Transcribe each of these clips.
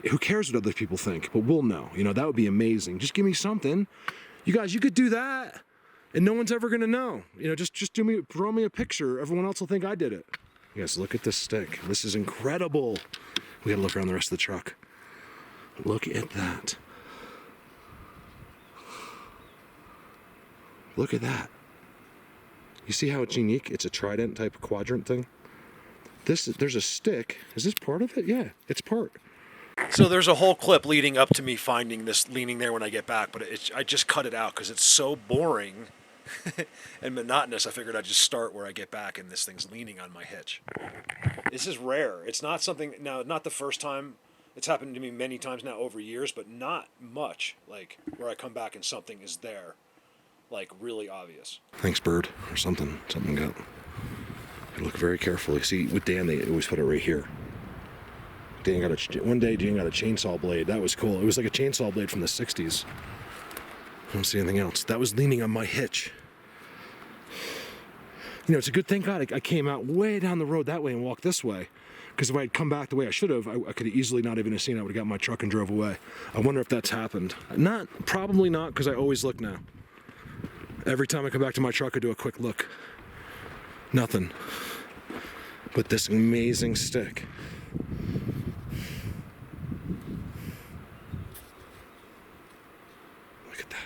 who cares what other people think? But we'll know. You know, that would be amazing. Just give me something. You guys, you could do that, and no one's ever gonna know. You know, just draw me a picture. Everyone else will think I did it. You guys, look at this stick. This is incredible. We gotta look around the rest of the truck. Look at that. Look at that. You see how it's unique? It's a trident type quadrant thing. There's a stick. Is this part of it? Yeah, it's part. So there's a whole clip leading up to me finding this leaning there when I get back, but I just cut it out because it's so boring and monotonous. I figured I'd just start where I get back and this thing's leaning on my hitch. This is rare. It's not something, now, not the first time. It's happened to me many times now over years, but not much, like where I come back and something is there, like really obvious. Thanks, bird, or something got. I look very carefully. See, with Dan, they always put it right here. Dan one day Dan got a chainsaw blade. That was cool. It was like a chainsaw blade from the 60s. I don't see anything else. That was leaning on my hitch. You know, it's a good thing, God, I came out way down the road that way and walked this way. Because if I had come back the way I should have, I could have easily not even have seen it. I would have got my truck and drove away. I wonder if that's happened. Probably not, because I always look now. Every time I come back to my truck, I do a quick look. Nothing. But this amazing stick. Look at that.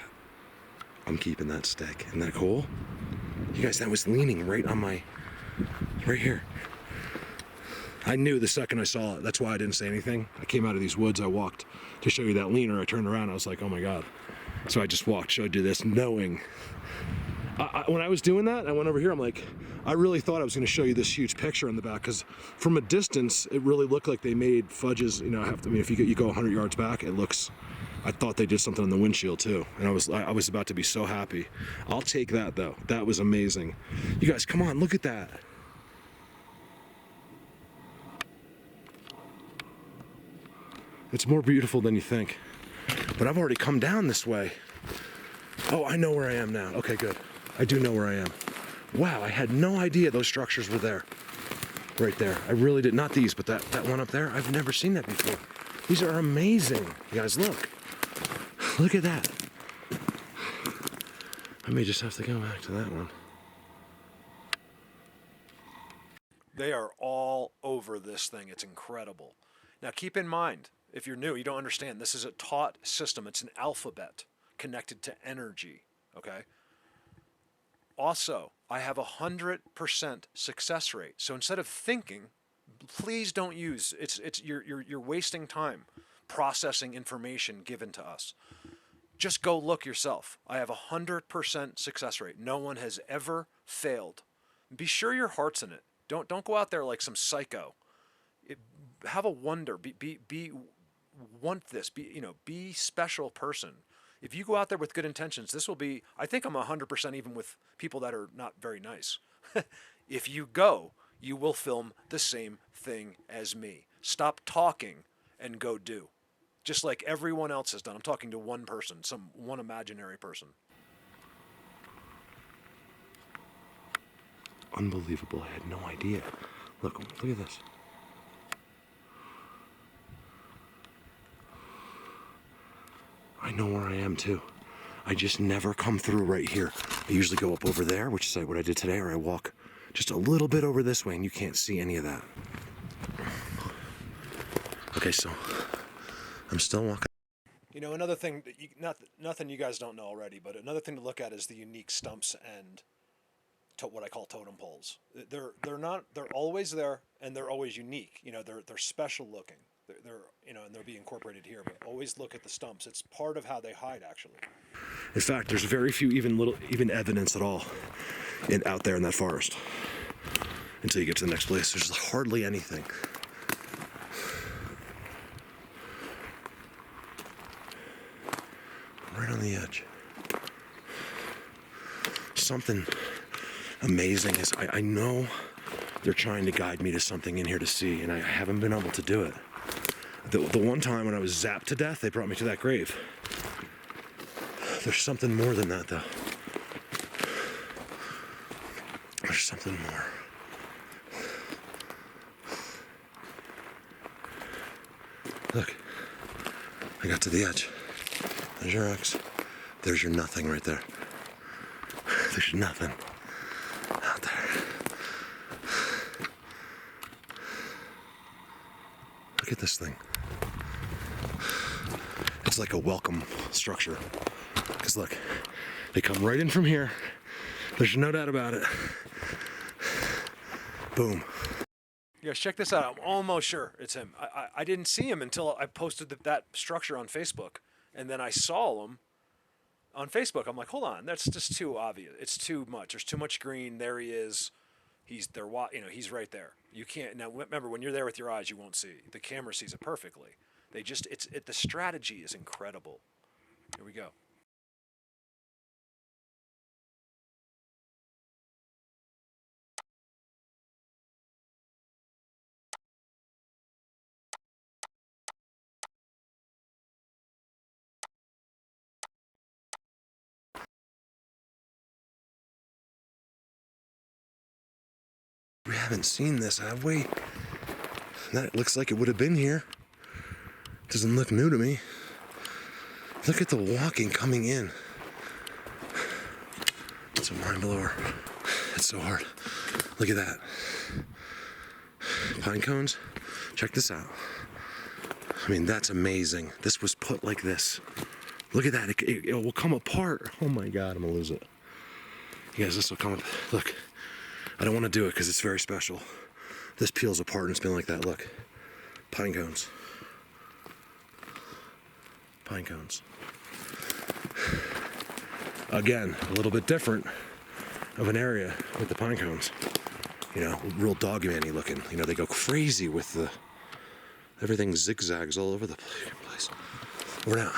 I'm keeping that stick. Isn't that cool? You guys, that was leaning right on right here. I knew the second I saw it. That's why I didn't say anything. I came out of these woods. I walked to show you that leaner. I turned around. I was like, oh my God. So I just walked, showed you this, knowing. When I was doing that, I went over here. I'm like, I really thought I was going to show you this huge picture in the back, because from a distance, it really looked like they made fudges. You know, if you go 100 yards back, it looks. I thought they did something on the windshield too, and I was about to be so happy. I'll take that though. That was amazing. You guys, come on, look at that. It's more beautiful than you think. But I've already come down this way. Oh, I know where I am now. Okay, good. I do know where I am. Wow, I had no idea those structures were there. Right there. I really did. Not these, but that one up there. I've never seen that before. These are amazing. You guys, look. Look at that. I may just have to go back to that one. They are all over this thing. It's incredible. Now, keep in mind, if you're new, you don't understand. This is a taught system. It's an alphabet connected to energy, okay? Also, I have 100% success rate. So instead of thinking, please don't use, you're wasting time processing information given to us. Just go look yourself. I have 100% success rate. No one has ever failed. Be sure your heart's in it. Don't go out there like some psycho. Have a wonder. Want this. Be special person. If you go out there with good intentions, this will be. I think I'm 100% even with people that are not very nice. If you go, you will film the same thing as me. Stop talking and go do. Just like everyone else has done. I'm talking to one person, one imaginary person. Unbelievable. I had no idea. Look at this. I know where I am too. I just never come through right here. I usually go up over there, which is what I did today, or I walk just a little bit over this way and you can't see any of that. Okay, so I'm still walking. You know, another thing, nothing you guys don't know already, but another thing to look at is the unique stumps and what I call totem poles. They're always there and they're always unique. You know, they're special looking. And they'll be incorporated here, but always look at the stumps. It's part of how they hide, actually. In fact, there's very few even evidence at all out there in that forest until you get to the next place. There's hardly anything. Right on the edge. Something amazing is I know they're trying to guide me to something in here to see, and I haven't been able to do it. The one time when I was zapped to death, they brought me to that grave. There's something more than that, though. There's something more. Look. I got to the edge. There's your X. There's your nothing right there. There's nothing out there. Look at this thing. It's like a welcome structure. Because look, they come right in from here. There's no doubt about it. Boom. Yeah, check this out. I'm almost sure it's him. I didn't see him until I posted that structure on Facebook. And then I saw him on Facebook. I'm like, hold on, that's just too obvious. It's too much. There's too much green. There he is. He's there. He's right there. You can't. Now remember, when you're there with your eyes, you won't see. The camera sees it perfectly. The strategy is incredible. Here we go. We haven't seen this, have we? That looks like it would have been here. Doesn't look new to me. Look at the walking coming in. It's a mind blower. It's so hard. Look at that. Pine cones. Check this out. I mean, that's amazing. This was put like this. Look at that. It will come apart. Oh my God, I'm gonna lose it. You guys, this will come up. Look, I don't want to do it because it's very special. This peels apart and it's been like that. Look, pine cones. Pine cones. Again, a little bit different of an area with the pine cones. You know, real dog-man-y looking. You know, they go crazy with everything zigzags all over the place. Over now.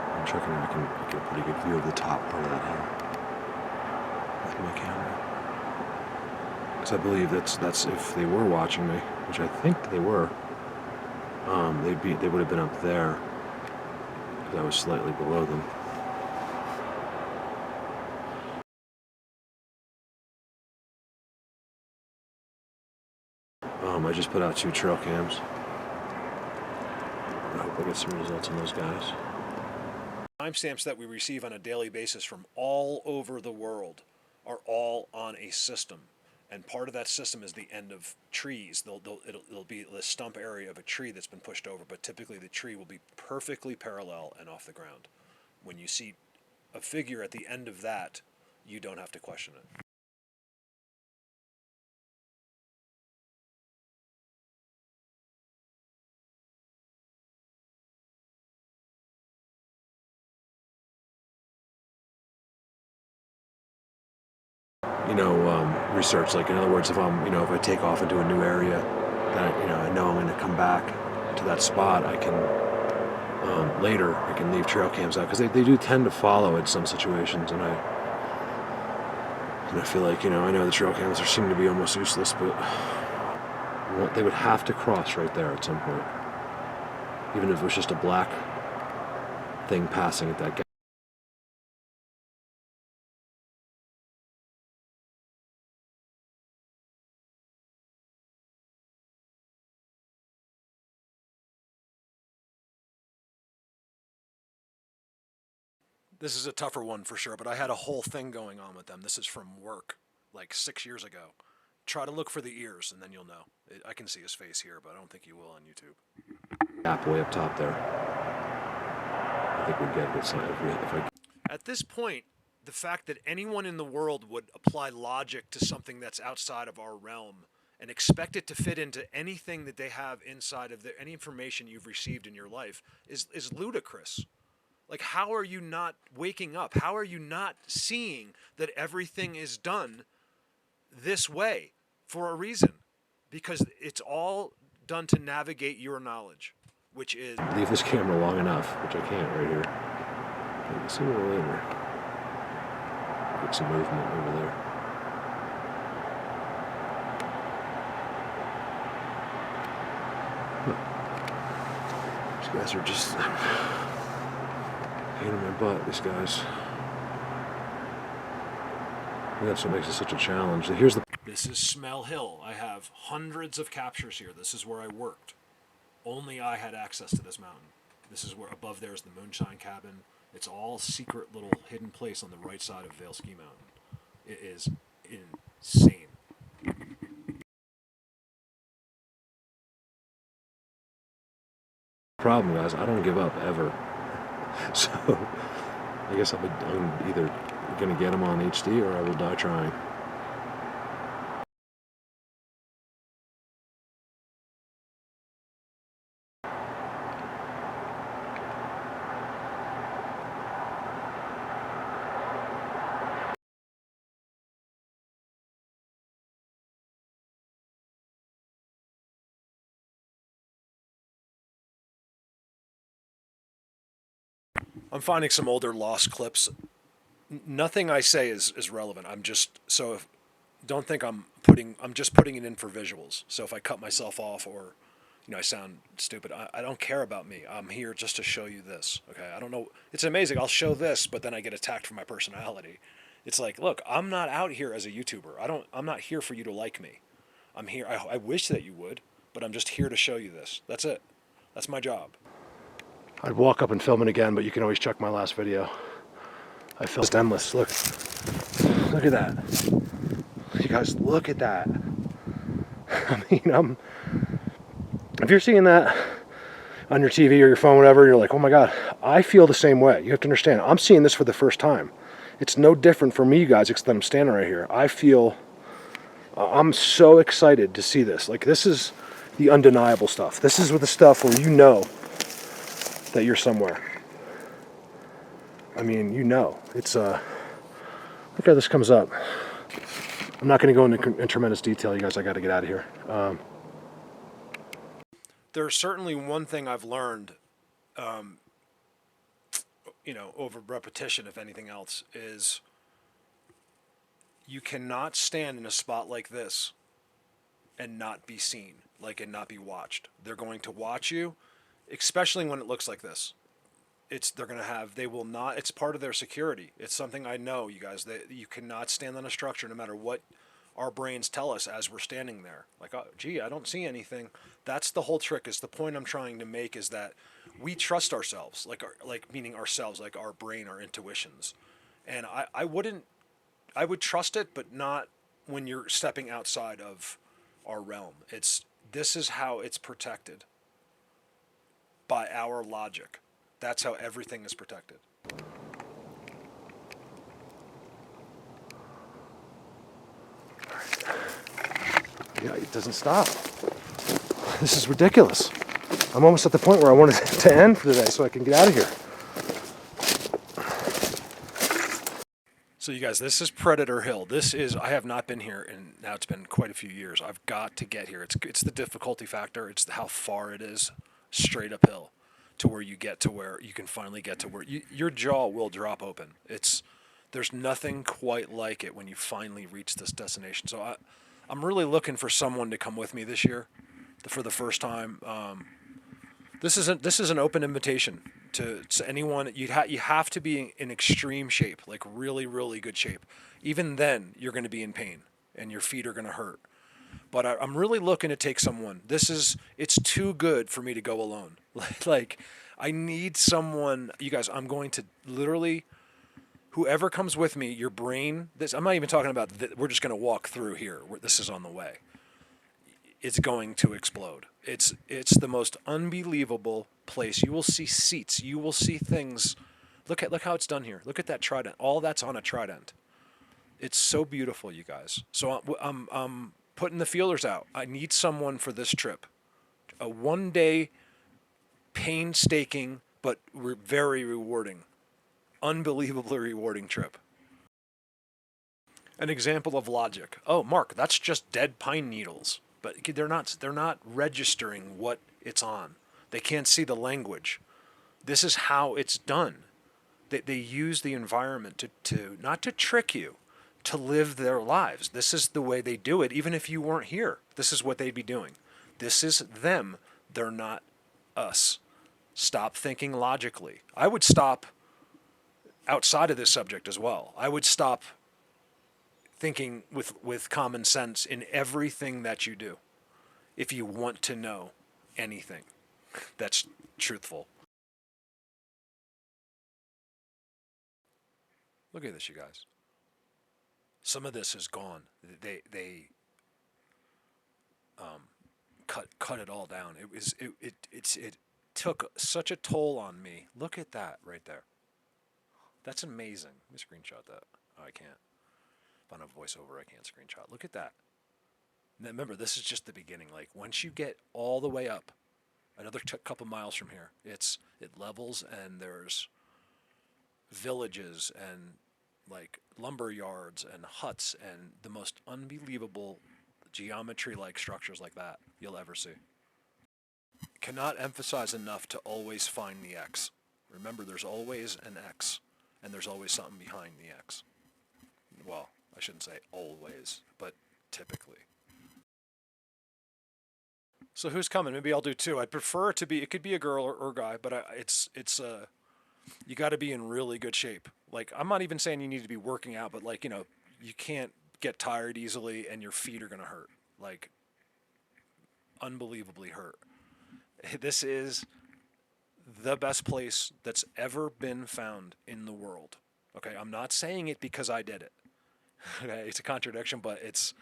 I'm checking if I can get a pretty good view of the top part of that hill with my camera. Because I believe that's if they were watching me, which I think they were. They would have been up there because I was slightly below them. I just put out 2 trail cams. I hope I get some results on those guys. Timestamps that we receive on a daily basis from all over the world are all on a system. And part of that system is the end of trees. It'll be the stump area of a tree that's been pushed over, but typically the tree will be perfectly parallel and off the ground. When you see a figure at the end of that, you don't have to question it. Research, like in other words, if I take off into a new area that I know I'm going to come back to that spot, I can later I can leave trail cams out because they do tend to follow in some situations, and I feel like I know the trail cams seem to be almost useless, but they would have to cross right there at some point, even if it was just a black thing passing at that gap. This is a tougher one for sure, but I had a whole thing going on with them. This is from work, like 6 years ago. Try to look for the ears, and then you'll know. I can see his face here, but I don't think you will on YouTube. Gap way up top there. I think we'd get a good sign if I... At this point, the fact that anyone in the world would apply logic to something that's outside of our realm and expect it to fit into anything that they have inside of any information you've received in your life is ludicrous. Like, how are you not waking up? How are you not seeing that everything is done this way for a reason? Because it's all done to navigate your knowledge, which is... Leave this camera long enough, which I can't right here. Maybe sooner or later. Get some movement over there. These guys are just... Pain in my butt, these guys. That's what makes it such a challenge. Here's the. This is Smell Hill. I have hundreds of captures here. This is where I worked. Only I had access to this mountain. This is where above there is the Moonshine Cabin. It's all secret little hidden place on the right side of Vail Ski Mountain. It is insane. Problem, guys, I don't give up ever. So I guess I'm either going to get them on HD or I will die trying. I'm finding some older lost clips. Nothing I say is relevant. I'm just don't think I'm just putting it in for visuals. So if I cut myself off or I sound stupid, I don't care about me. I'm here just to show you this. Okay, I don't know. It's amazing. I'll show this, but then I get attacked for my personality. It's like, look, I'm not out here as a YouTuber. I'm not here for you to like me. I'm here. I wish that you would, but I'm just here to show you this. That's it. That's my job. I'd walk up and film it again, but you can always check my last video. I filmed just endless. Look at that. You guys, look at that. I mean, if you're seeing that on your TV or your phone, whatever, you're like, oh my God, I feel the same way. You have to understand, I'm seeing this for the first time. It's no different for me, you guys, except that I'm standing right here. I'm so excited to see this. Like, this is the undeniable stuff. This is the stuff where you know that you're somewhere. I mean, it's look how this comes up. I'm not going to go into in tremendous detail, you guys. I got to get out of here. There's certainly one thing I've learned, over repetition, if anything else, is you cannot stand in a spot like this and not be seen, and not be watched. They're going to watch you, especially when it looks like this. It's part of their security. It's something I know, you guys, that you cannot stand on a structure no matter what our brains tell us as we're standing there. Like, oh, gee, I don't see anything. That's the whole trick. Is the point I'm trying to make is that we trust ourselves, meaning ourselves, like our brain, our intuitions. And I would trust it, but not when you're stepping outside of our realm. This is how it's protected. By our logic. That's how everything is protected. Yeah, it doesn't stop. This is ridiculous. I'm almost at the point where I want it to end for the day so I can get out of here. So you guys, this is Predator Hill. I have not been here, and now it's been quite a few years. I've got to get here. It's the difficulty factor. It's how far it is straight uphill to where you can finally get to where your jaw will drop open. There's nothing quite like it when you finally reach this destination. So I'm really looking for someone to come with me this year for the first time. This is an open invitation to anyone. You have to be in extreme shape, like really, really good shape. Even then, you're going to be in pain and your feet are going to hurt. But I'm really looking to take someone. It's too good for me to go alone. Like, I need someone. You guys, I'm going to literally, whoever comes with me, your brain, I'm not even talking about, we're just going to walk through here. This is on the way. It's going to explode. It's the most unbelievable place. You will see seats. You will see things. Look how it's done here. Look at that trident. All that's on a trident. It's so beautiful, you guys. So I'm putting the feelers out. I need someone for this trip. A one-day, painstaking, but very rewarding, unbelievably rewarding trip. An example of logic. Oh, Mark, that's just dead pine needles. But they're not registering what it's on. They can't see the language. This is how it's done. They use the environment to not to trick you, to live their lives. This is the way they do it, even if you weren't here. This is what they'd be doing. This is them. They're not us. Stop thinking logically. I would stop outside of this subject as well. I would stop thinking with common sense in everything that you do if you want to know anything that's truthful. Look at this, you guys. Some of this is gone. They cut it all down. It took such a toll on me. Look at that right there. That's amazing. Let me screenshot that. Oh, I can't. If I have voiceover, I can't screenshot. Look at that. Now, remember, this is just the beginning. Like once you get all the way up, another couple miles from here, it levels and there's villages and like lumber yards and huts and the most unbelievable geometry-like structures like that you'll ever see. Cannot emphasize enough to always find the X. Remember, there's always an X, and there's always something behind the X. Well, I shouldn't say always, but typically. So who's coming? Maybe I'll do two. I'd prefer it to be. It could be a girl or guy, but it's you got to be in really good shape. Like I'm not even saying you need to be working out, but like you can't get tired easily, and your feet are gonna hurt. Like unbelievably hurt. This is the best place that's ever been found in the world. Okay, I'm not saying it because I did it. Okay, it's a contradiction, but it's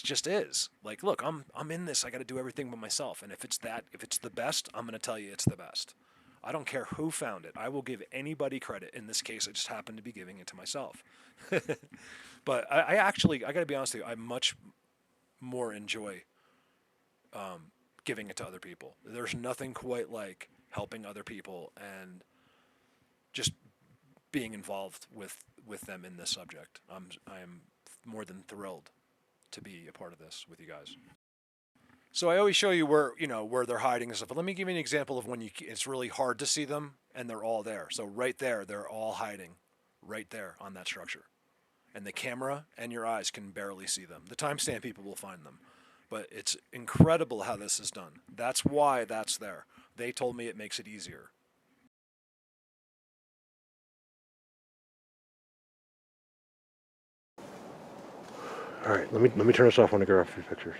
just is. Like, look, I'm in this. I got to do everything by myself, and if it's the best, I'm going to tell you it's the best. I don't care who found it. I will give anybody credit. In this case, I just happen to be giving it to myself. But I actually, I got to be honest with you, I much more enjoy giving it to other people. There's nothing quite like helping other people and just being involved with them in this subject. I'm more than thrilled to be a part of this with you guys. So I always show you where they're hiding and stuff. But let me give you an example of when it's really hard to see them and they're all there. So right there, they're all hiding, right there on that structure, and the camera and your eyes can barely see them. The timestamp people will find them, but it's incredible how this is done. That's why that's there. They told me it makes it easier. All right, let me turn this off when I go off a few pictures.